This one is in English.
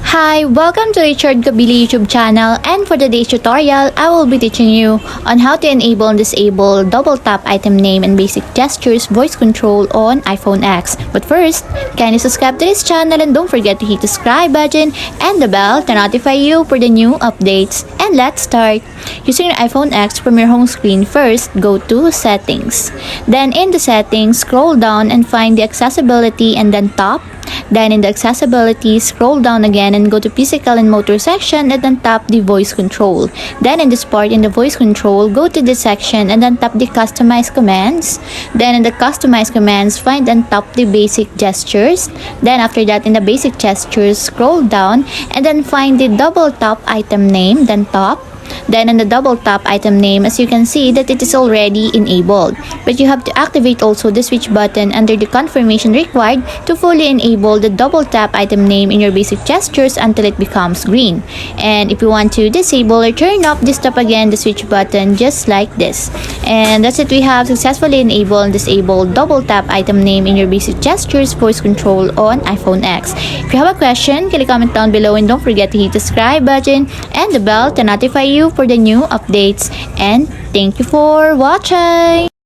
Hi, welcome to Richard Kabili YouTube channel, and for today's tutorial, I will be teaching you on how to enable and disable double tap item name and basic gestures voice control on iPhone X. But first, kindly subscribe to this channel and don't forget to hit the subscribe button and the bell to notify you for the new updates. And let's start. Using your iPhone X from your home screen, first go to Settings. Then in the Settings, scroll down and find the Accessibility and then Top. Then in the Accessibility, scroll down again and go to Physical and Motor section and then tap the Voice Control. Then in this part in the Voice Control, go to this section and then tap the Customize Commands. Then in the Customize Commands, find and tap the Basic Gestures. Then after that, in the Basic Gestures, scroll down and then find the Double Tap Item Name, then Top. Then in the double tap item name, as you can see that it is already enabled. But you have to activate also the switch button under the confirmation required to fully enable the double tap item name in your basic gestures until it becomes green. And if you want to disable or turn off, just tap again the switch button just like this. And that's it, we have successfully enabled and disabled double tap item name in your basic gestures voice control on iPhone X. If you have a question, can you comment down below and don't forget to hit the subscribe button and the bell to notify you for the new updates. And thank you for watching.